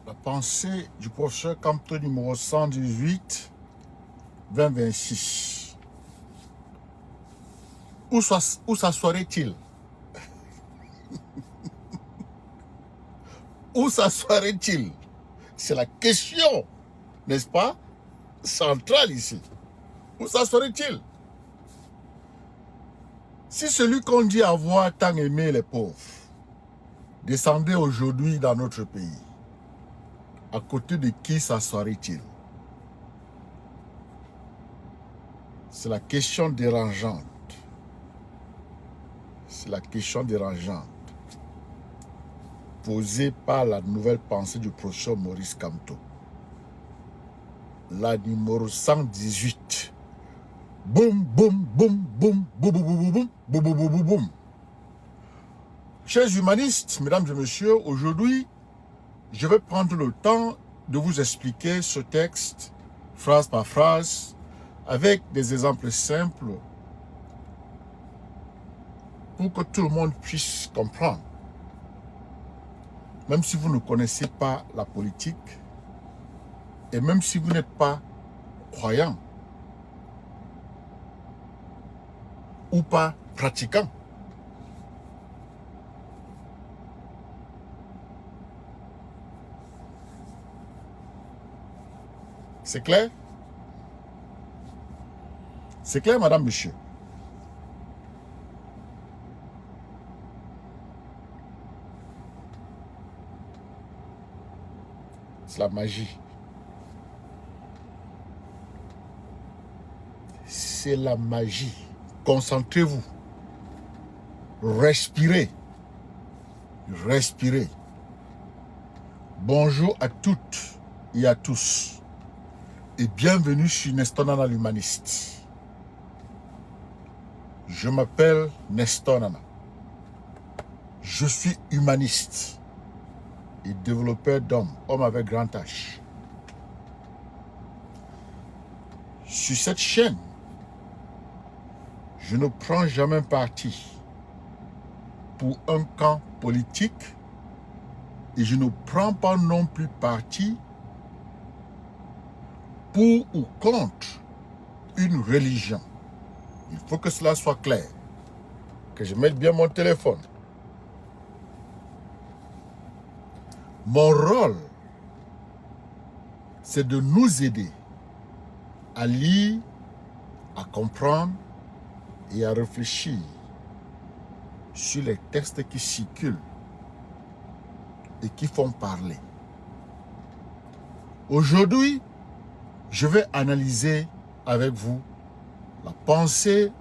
La pensée du professeur Camto numéro 118, 2026. Où s'assoirait-il? Où s'assoirait-il? C'est la question, n'est-ce pas, centrale ici. Où s'assoirait-il? Si celui qu'on dit avoir tant aimé les pauvres descendait aujourd'hui dans notre pays, à côté de qui s'assoirait-il? C'est la question dérangeante. C'est la question dérangeante posée par la nouvelle pensée du professeur Maurice Kamto. La numéro 118. Boum, boum, boum, boum, boum, boum, boum, boum, boum, boum, boum, boum, boum. Chers humanistes, mesdames et messieurs, aujourd'hui, je vais prendre le temps de vous expliquer ce texte, phrase par phrase, avec des exemples simples pour que tout le monde puisse comprendre. Même si vous ne connaissez pas la politique, et même si vous n'êtes pas croyant ou pas pratiquant. C'est clair? C'est clair, madame, monsieur? C'est la magie. C'est la magie. Concentrez-vous. Respirez. Respirez. Bonjour à toutes et à tous. Et bienvenue sur Nestor Nana l'humaniste. Je m'appelle Nestor Nana. Je suis humaniste et développeur d'hommes, homme avec grand H. Sur cette chaîne, je ne prends jamais parti pour un camp politique et je ne prends pas non plus parti pour ou contre une religion. Il faut que cela soit clair. Que je mette bien mon téléphone. Mon rôle, c'est de nous aider à lire, à comprendre et à réfléchir sur les textes qui circulent et qui font parler. Aujourd'hui, je vais analyser avec vous la pensée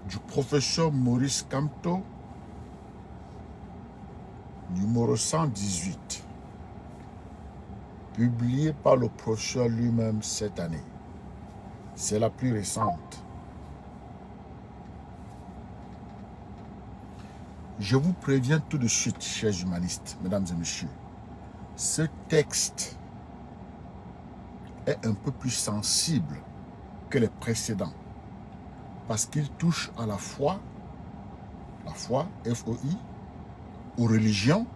du professeur Maurice Kamto, numéro 118, publié par le professeur lui-même cette année. C'est la plus récente. Je vous préviens tout de suite, chers humanistes, mesdames et messieurs, ce texte est un peu plus sensible que les précédents parce qu'il touche à la foi, F-O-I, aux religions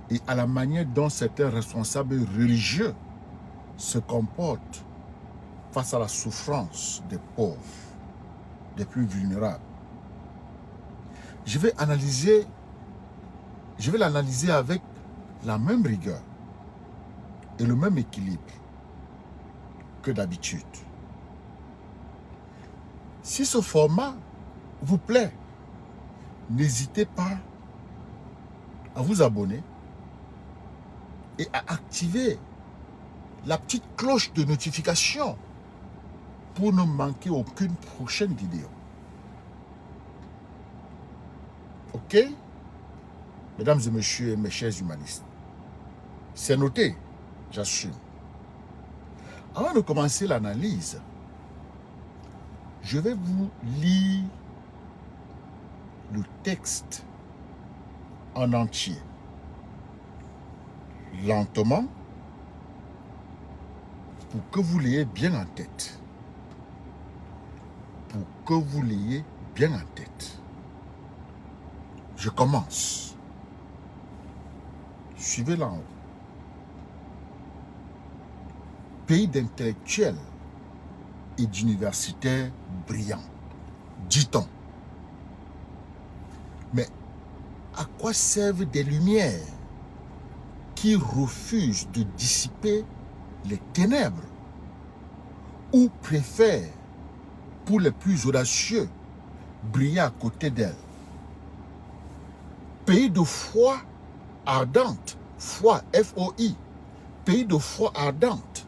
et à la manière dont certains responsables religieux se comportent face à la souffrance des pauvres, des plus vulnérables. Je vais l'analyser avec la même rigueur et le même équilibre que d'habitude. Si ce format vous plaît, n'hésitez pas à vous abonner et à activer la petite cloche de notification pour ne manquer aucune prochaine vidéo. Ok? Mesdames et messieurs et mes chers humanistes, c'est noté, j'assume. Avant de commencer l'analyse, je vais vous lire le texte en entier, lentement, pour que vous l'ayez bien en tête. Pour que vous l'ayez bien en tête. Je commence. Suivez-la en haut. pays d'intellectuels et d'universitaires brillants, dit-on. Mais à quoi servent des lumières qui refusent de dissiper les ténèbres ou préfèrent, pour les plus audacieux, briller à côté d'elles? Pays de foi ardente, foi, F-O-I, pays de foi ardente,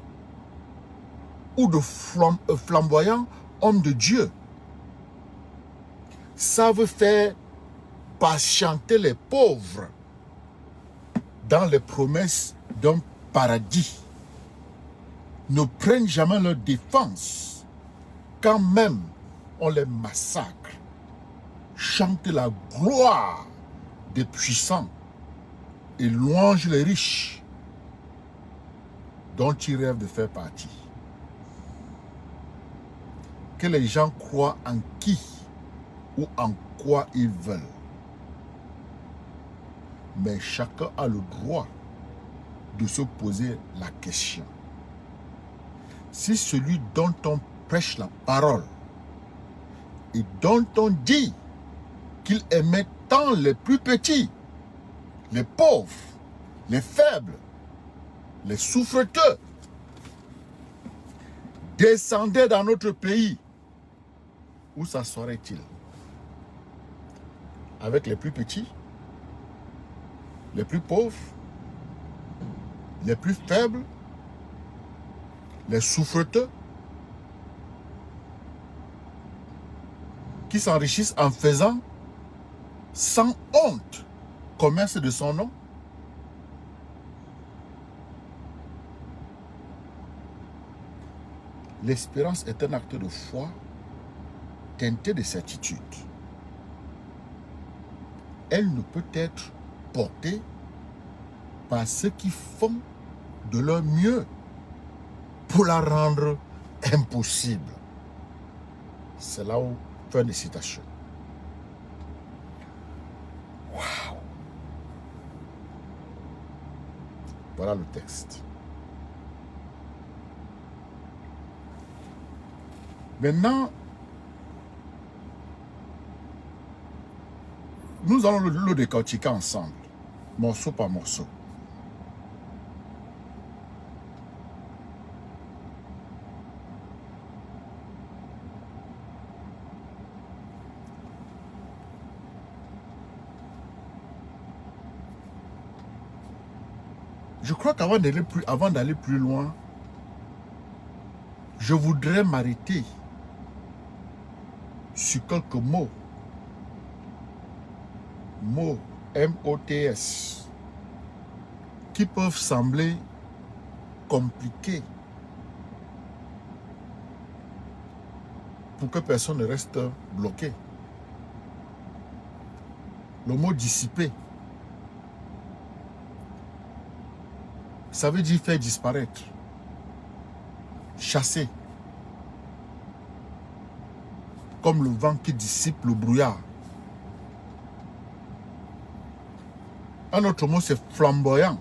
ou de flamboyants hommes de Dieu, savent faire patienter les pauvres dans les promesses d'un paradis, ne prennent jamais leur défense quand même on les massacre, chantent la gloire des puissants et louangent les riches dont ils rêvent de faire partie. Que les gens croient en qui ou en quoi ils veulent. Mais chacun a le droit de se poser la question. Si celui dont on prêche la parole et dont on dit qu'il aimait tant les plus petits, les pauvres, les faibles, les souffreteux, descendait dans notre pays, où s'assoirait-il? Avec les plus petits, les plus pauvres, les plus faibles, les souffreteux, qui s'enrichissent en faisant sans honte commerce de son nom? L'espérance est un acte de foi teinté de certitude. Elle ne peut être portée par ceux qui font de leur mieux pour la rendre impossible. C'est là où fin de citation. Waouh! Voilà le texte. Maintenant, nous allons le décortiquer ensemble, morceau par morceau. Je crois qu'avant d'aller plus loin, je voudrais m'arrêter sur quelques mots. Mots, M-O-T-S, qui peuvent sembler compliqués pour que personne ne reste bloqué. Le mot dissiper, ça veut dire faire disparaître, chasser, comme le vent qui dissipe le brouillard. Un autre mot, c'est flamboyant.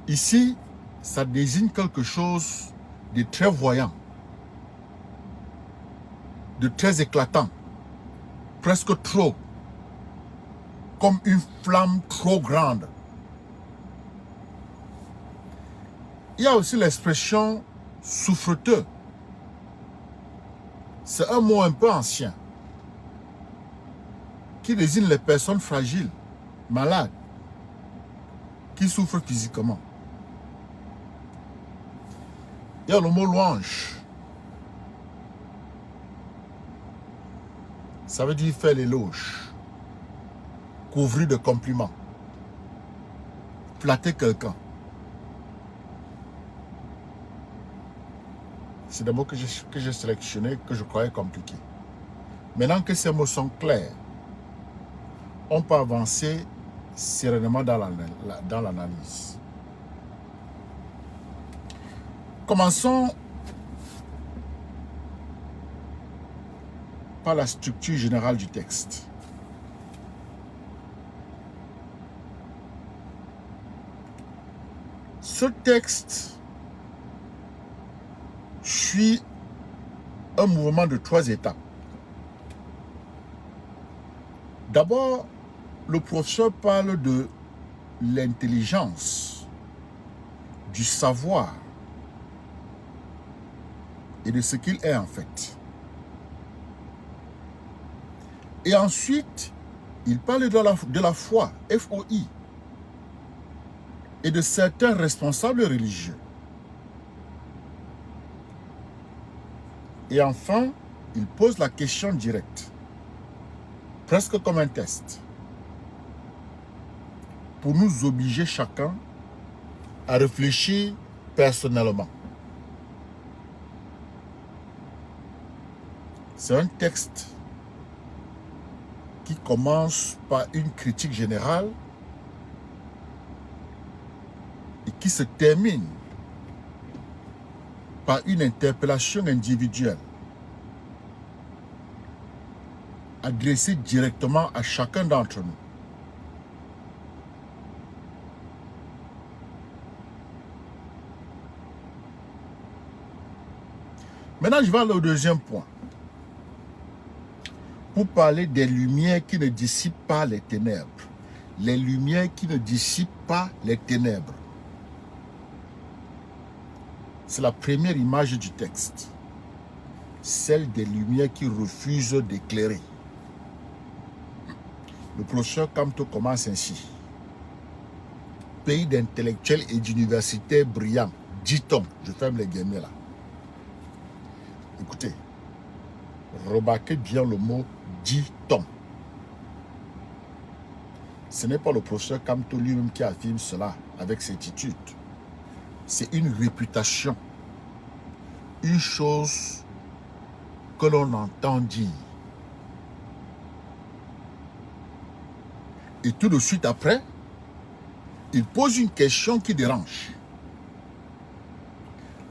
Ici, ça désigne quelque chose de très voyant, de très éclatant, presque trop, comme une flamme trop grande. Il y a aussi l'expression souffreteux. C'est un mot un peu ancien qui désigne les personnes fragiles, malades, qui souffrent physiquement. Il y a le mot louange. Ça veut dire faire l'éloge, couvrir de compliments, flatter quelqu'un. C'est des mots que j'ai sélectionnés, que je croyais compliqués. Maintenant que ces mots sont clairs, on peut avancer sereinement dans l'analyse. Commençons par la structure générale du texte. Ce texte suit un mouvement de 3 étapes. D'abord, le professeur parle de l'intelligence, du savoir et de ce qu'il est en fait. Et ensuite, il parle de la foi, F-O-I, et de certains responsables religieux. Et enfin, il pose la question directe, presque comme un test, pour nous obliger chacun à réfléchir personnellement. C'est un texte qui commence par une critique générale et qui se termine par une interpellation individuelle adressée directement à chacun d'entre nous. Maintenant, je vais aller au deuxième point, pour parler des lumières qui ne dissipent pas les ténèbres. Les lumières qui ne dissipent pas les ténèbres. C'est la première image du texte. Celle des lumières qui refusent d'éclairer. Le professeur Camto commence ainsi. Pays d'intellectuels et d'universitaires brillants, dit-on, je ferme les guillemets là. Écoutez, remarquez bien le mot dit-on. Ce n'est pas le professeur Camto lui-même qui affirme cela avec certitude. C'est une réputation, une chose que l'on entend dire. Et tout de suite après, il pose une question qui dérange.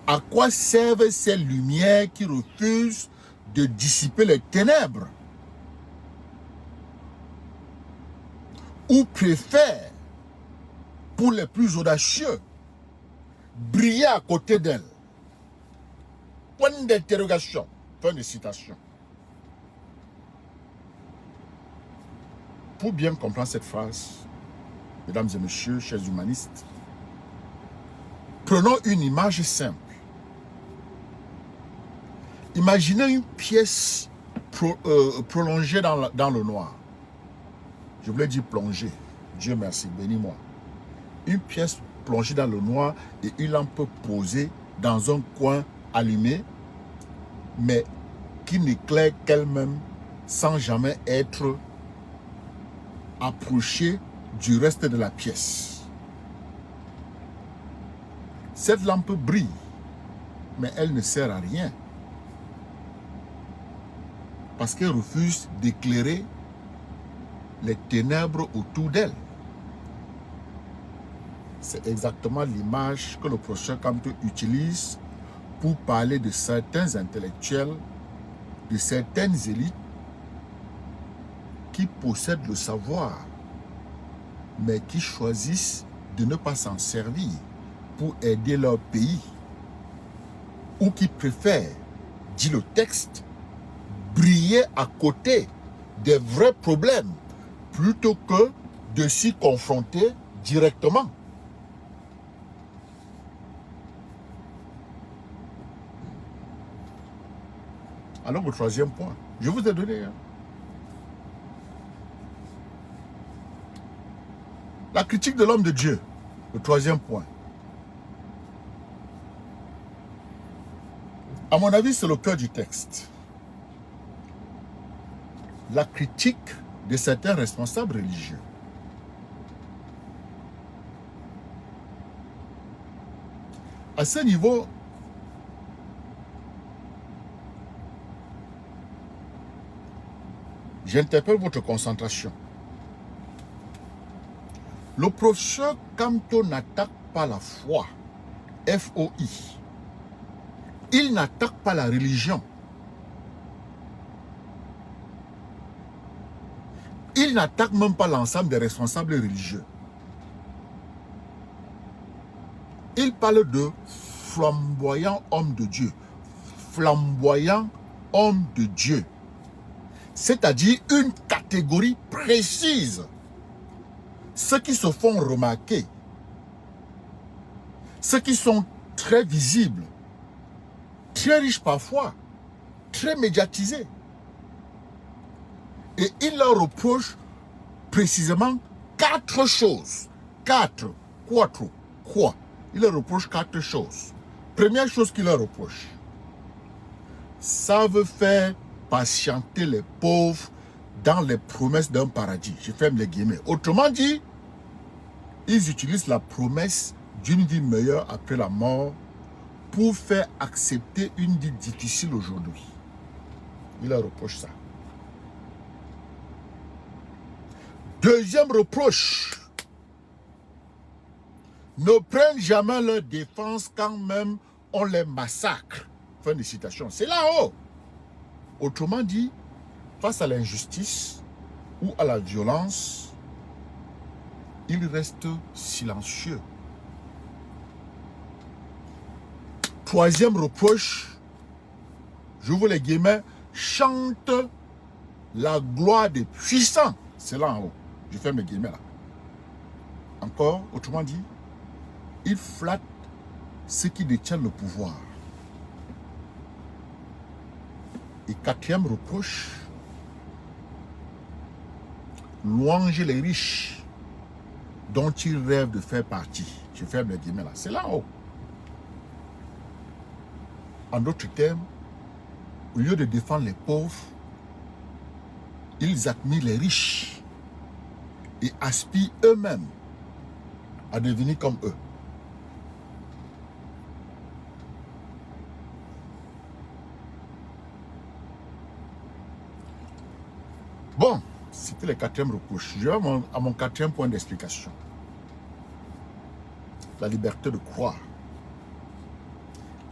À quoi servent ces lumières qui refusent de dissiper les ténèbres? Ou préfèrent, pour les plus audacieux, briller à côté d'elles? Point d'interrogation. Fin de citation. Pour bien comprendre cette phrase, mesdames et messieurs, chers humanistes, prenons une image simple. Imaginez une pièce prolongée dans le noir. Je voulais dire plongée. Dieu merci, bénis-moi. Une pièce plongée dans le noir et une lampe posée dans un coin allumé, mais qui n'éclaire qu'elle-même sans jamais être approchée du reste de la pièce. Cette lampe brille, mais elle ne sert à rien, parce qu'elle refuse d'éclairer les ténèbres autour d'elle. C'est exactement l'image que le professeur Camto utilise pour parler de certains intellectuels, de certaines élites qui possèdent le savoir, mais qui choisissent de ne pas s'en servir pour aider leur pays, ou qui préfèrent, dit le texte, briller à côté des vrais problèmes plutôt que de s'y confronter directement. Alors, le troisième point, je vous ai donné. La critique de l'homme de Dieu, le troisième point. À mon avis, c'est le cœur du texte. La critique de certains responsables religieux. À ce niveau, j'interpelle votre concentration. Le professeur Camto n'attaque pas la foi, F-O-I. Il n'attaque pas la religion. Il n'attaque même pas l'ensemble des responsables religieux. Il parle de flamboyants hommes de Dieu, flamboyants hommes de Dieu. C'est-à-dire une catégorie précise. Ceux qui se font remarquer, ceux qui sont très visibles, très riches parfois, très médiatisés. Et il leur reproche précisément 4 choses. 4. Quoi? Il leur reproche 4 choses. Première chose qu'il leur reproche, savent faire patienter les pauvres dans les promesses d'un paradis. Je ferme les guillemets. Autrement dit, ils utilisent la promesse d'une vie meilleure après la mort pour faire accepter une vie difficile aujourd'hui. Il leur reproche ça. Deuxième reproche, ne prennent jamais leur défense quand même on les massacre. Fin de citation. C'est là-haut. Autrement dit, face à l'injustice ou à la violence, ils restent silencieux. Troisième reproche, j'ouvre les guillemets, chante la gloire des puissants. C'est là en haut. Je ferme les guillemets là. Encore, autrement dit, ils flattent ceux qui détiennent le pouvoir. Et quatrième reproche, louanger les riches dont ils rêvent de faire partie. Je ferme les guillemets là. C'est là en haut. En d'autres termes, au lieu de défendre les pauvres, ils admirent les riches et aspirent eux-mêmes à devenir comme eux. Bon, c'était le quatrième reproche. Je vais à mon quatrième point d'explication. La liberté de croire.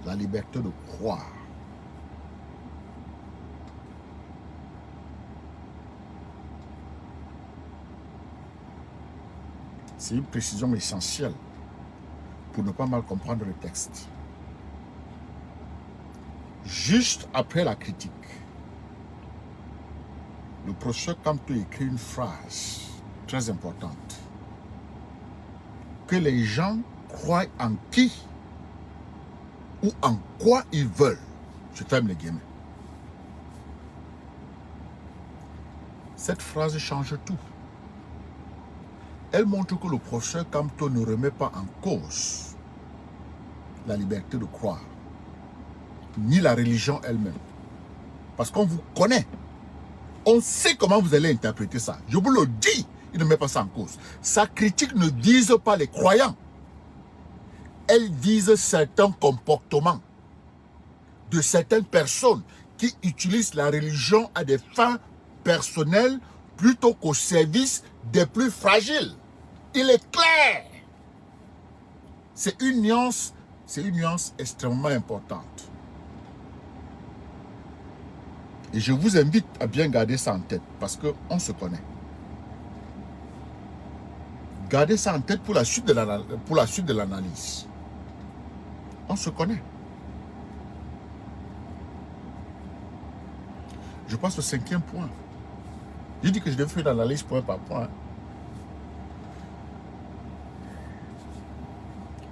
La liberté de croire. C'est une précision essentielle pour ne pas mal comprendre le texte. Juste après la critique, le professeur Camto écrit une phrase très importante. Que les gens croient en qui ou en quoi ils veulent. Je ferme les guillemets. Cette phrase change tout. Elle montre que le professeur Camto ne remet pas en cause la liberté de croire, ni la religion elle-même. Parce qu'on vous connaît. On sait comment vous allez interpréter ça. Je vous le dis, il ne met pas ça en cause. Sa critique ne vise pas les croyants. Elle vise certains comportements de certaines personnes qui utilisent la religion à des fins personnelles plutôt qu'au service des plus fragiles. Il est clair. C'est une nuance extrêmement importante. Et je vous invite à bien garder ça en tête parce qu'on se connaît. Gardez ça en tête pour la suite de l'analyse. On se connaît. Je passe au 5e point. J'ai dit que je devais faire l'analyse point par point.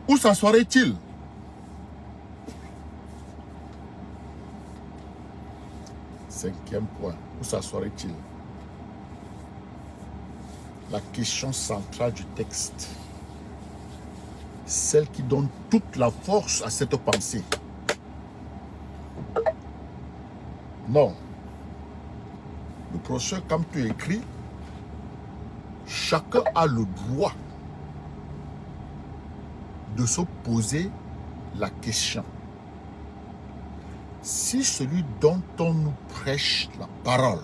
Où s'assoirait-il? Cinquième point. Où s'assoirait-il? La question centrale du texte. Celle qui donne toute la force à cette pensée. Non. Le professeur Camto écrit, chacun a le droit de se poser la question. Si celui dont on nous prêche la parole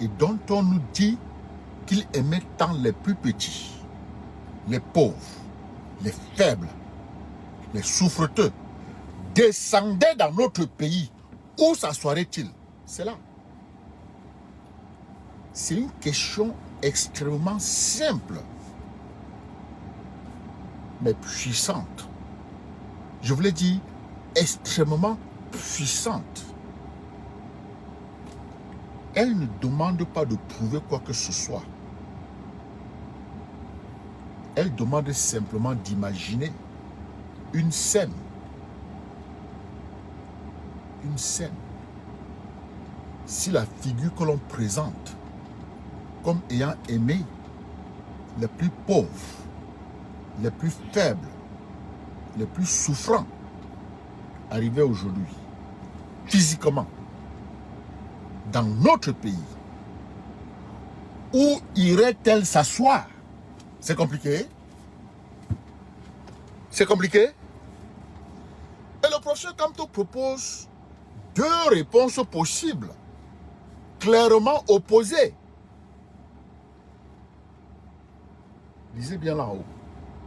et dont on nous dit qu'il aimait tant les plus petits, les pauvres, les faibles, les souffreteux, descendait dans notre pays, où s'assoirait-il? C'est là. C'est une question extrêmement simple, mais puissante. Je voulais dire extrêmement puissante. Elle ne demande pas de prouver quoi que ce soit. Elle demande simplement d'imaginer une scène. Une scène. Si la figure que l'on présente comme ayant aimé les plus pauvres, les plus faibles, les plus souffrants, arrivait aujourd'hui, physiquement, dans notre pays, où irait-elle s'asseoir? C'est compliqué. C'est compliqué. Et le professeur Kamto propose deux réponses possibles, clairement opposées. Lisez bien là-haut.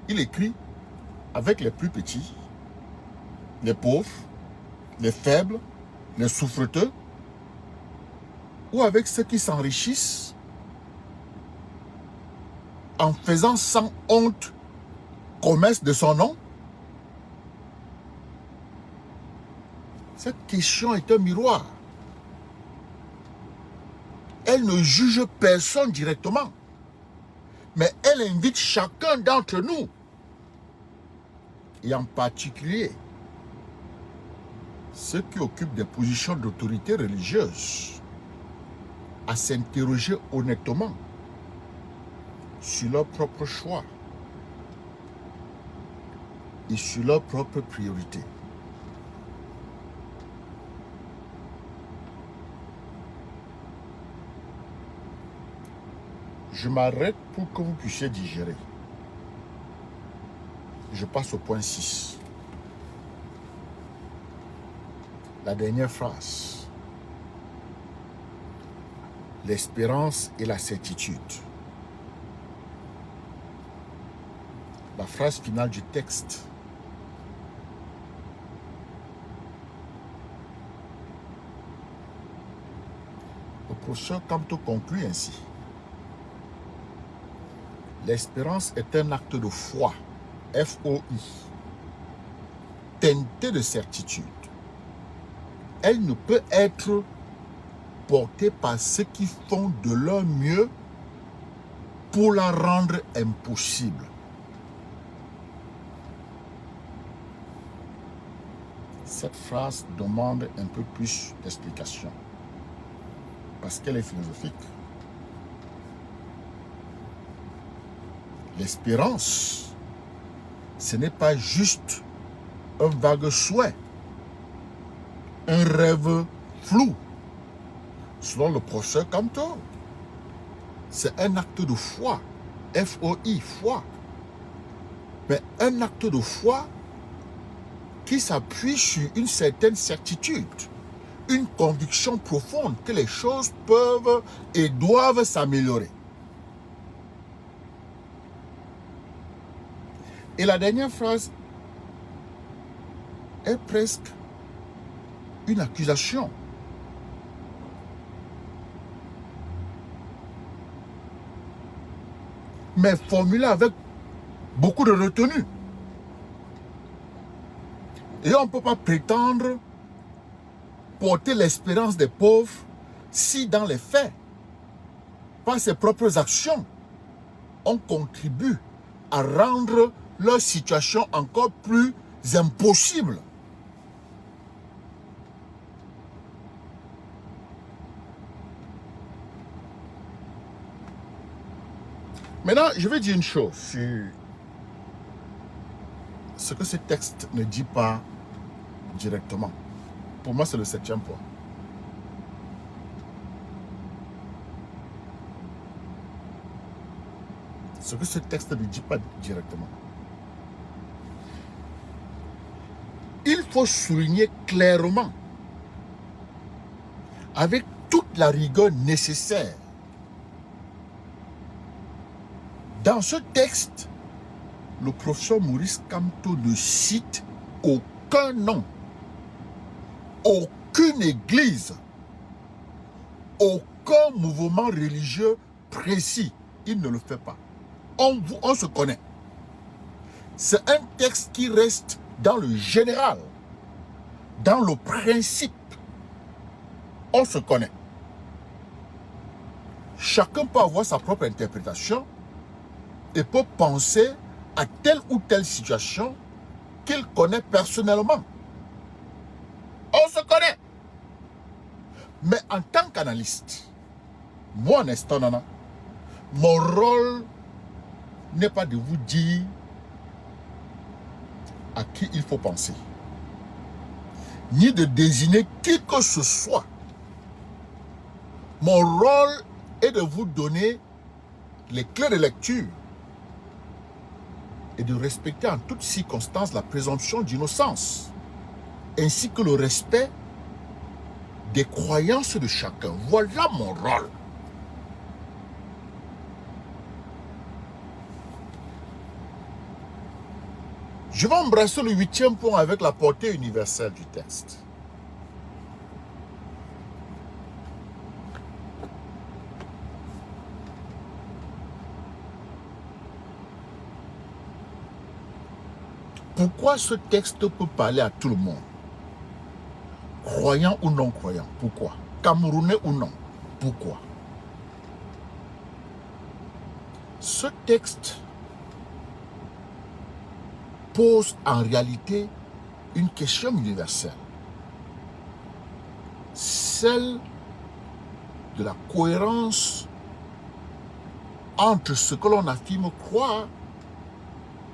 Il écrit avec les plus petits, les pauvres, les faibles, les souffreteux, ou avec ceux qui s'enrichissent en faisant sans honte commerce de son nom. Cette question est un miroir. Elle ne juge personne directement, mais elle invite chacun d'entre nous, et en particulier ceux qui occupent des positions d'autorité religieuse, à s'interroger honnêtement sur leurs propres choix et sur leurs propres priorités. Je m'arrête pour que vous puissiez digérer. Je passe au point 6. La dernière phrase. L'espérance et la certitude. La phrase finale du texte. Le professeur Kamto conclut ainsi. L'espérance est un acte de foi, F-O-I, teinté de certitude. Elle ne peut être portée par ceux qui font de leur mieux pour la rendre impossible. Cette phrase demande un peu plus d'explication parce qu'elle est philosophique. L'espérance, ce n'est pas juste un vague souhait, un rêve flou. Selon le professeur Kamto, c'est un acte de foi, F-O-I, foi. Mais un acte de foi qui s'appuie sur une certaine certitude, une conviction profonde que les choses peuvent et doivent s'améliorer. Et la dernière phrase est presque une accusation. Mais formulée avec beaucoup de retenue. Et on ne peut pas prétendre porter l'espérance des pauvres si dans les faits, par ses propres actions, on contribue à rendre leur situation encore plus impossible. Maintenant, je vais dire une chose sur ce que ce texte ne dit pas directement. Pour moi, c'est le 7e point. Ce que ce texte ne dit pas directement. Il faut souligner clairement, avec toute la rigueur nécessaire, dans ce texte, le professeur Maurice Kamto ne cite aucun nom, aucune église, aucun mouvement religieux précis. Il ne le fait pas. On se connaît. C'est un texte qui reste dans le général, dans le principe, on se connaît. Chacun peut avoir sa propre interprétation et peut penser à telle ou telle situation qu'il connaît personnellement. On se connaît. Mais en tant qu'analyste, moi, en instant, Nana, mon rôle n'est pas de vous dire à qui il faut penser, ni de désigner qui que ce soit. Mon rôle est de vous donner les clés de lecture et de respecter en toutes circonstances la présomption d'innocence, ainsi que le respect des croyances de chacun. Voilà mon rôle. Je vais embrasser le 8e point avec la portée universelle du texte. Pourquoi ce texte peut parler à tout le monde? Croyant ou non croyant? Pourquoi? Camerounais ou non? Pourquoi? Ce texte pose en réalité une question universelle. Celle de la cohérence entre ce que l'on affirme croire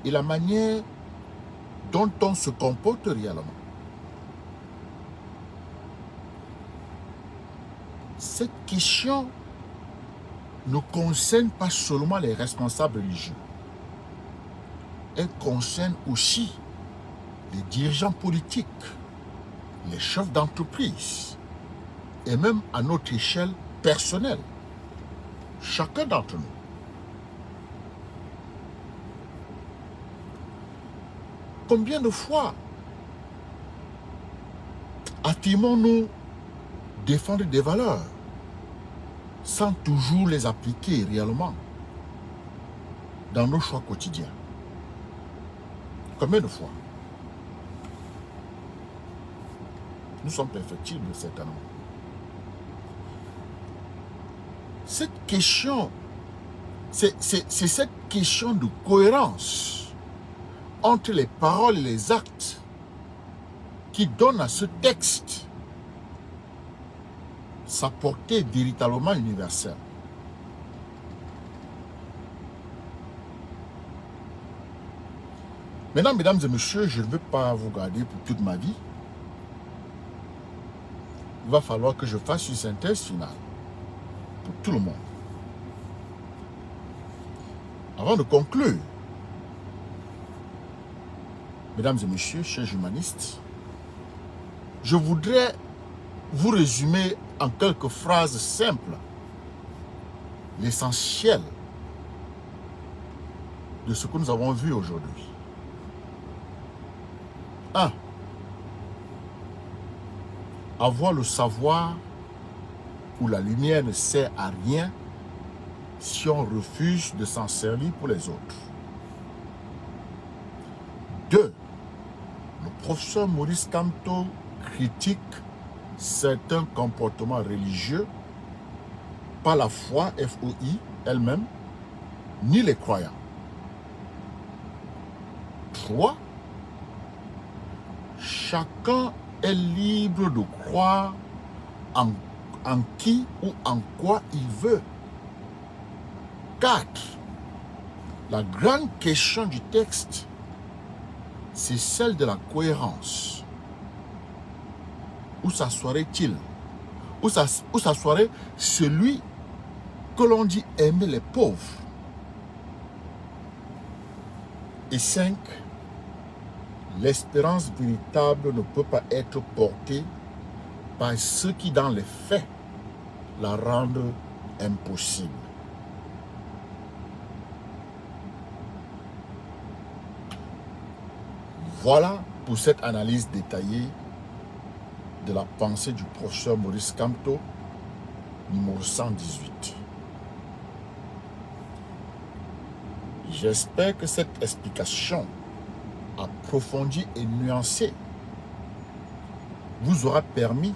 et la manière dont on se comporte réellement. Cette question ne concerne pas seulement les responsables religieux. Elle concerne aussi les dirigeants politiques, les chefs d'entreprise et même à notre échelle personnelle. Chacun d'entre nous. Combien de fois affirmons-nous défendre des valeurs sans toujours les appliquer réellement dans nos choix quotidiens? Combien de fois? Nous sommes perfectibles, certainement. Cette question, c'est cette question de cohérence entre les paroles et les actes qui donne à ce texte sa portée véritablement universelle. Maintenant, mesdames et messieurs, je ne veux pas vous garder pour toute ma vie. Il va falloir que je fasse une synthèse finale pour tout le monde. Avant de conclure, mesdames et messieurs, chers humanistes, je voudrais vous résumer en quelques phrases simples l'essentiel de ce que nous avons vu aujourd'hui. 1. Avoir le savoir où la lumière ne sert à rien si on refuse de s'en servir pour les autres. 2. Le professeur Maurice Kamto critique certains comportements religieux, pas la foi, FOI, elle-même, ni les croyants. 3. Chacun est libre de croire en qui ou en quoi il veut. 4. La grande question du texte, c'est celle de la cohérence. Où s'assoirait-il? Où s'assoirait celui que l'on dit aimer les pauvres? Et 5. L'espérance véritable ne peut pas être portée par ceux qui, dans les faits, la rendent impossible. Voilà pour cette analyse détaillée de la pensée du professeur Maurice Kamto, numéro 118. J'espère que cette explication approfondie et nuancée vous aura permis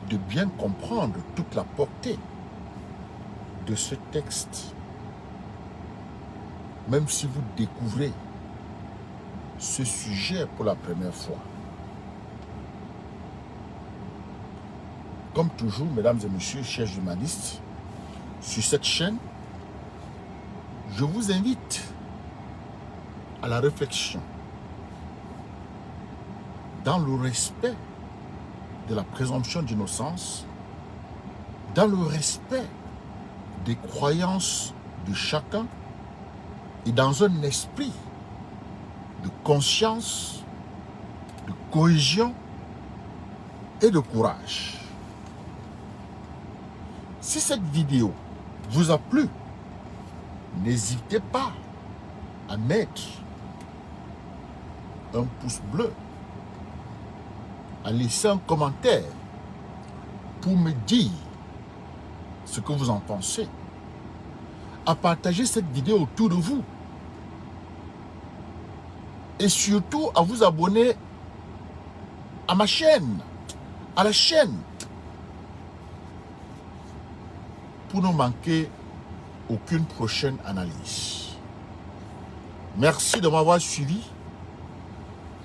de bien comprendre toute la portée de ce texte. Même si vous découvrez ce sujet pour la première fois. Comme toujours, mesdames et messieurs, chers journalistes, sur cette chaîne, je vous invite à la réflexion dans le respect de la présomption d'innocence, dans le respect des croyances de chacun et dans un esprit de conscience, de cohésion et de courage. Si cette vidéo vous a plu, n'hésitez pas à mettre un pouce bleu, à laisser un commentaire pour me dire ce que vous en pensez, à partager cette vidéo autour de vous et surtout à vous abonner à ma chaîne, à la chaîne, pour ne manquer aucune prochaine analyse. Merci de m'avoir suivi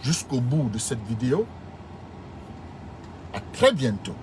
jusqu'au bout de cette vidéo. À très bientôt.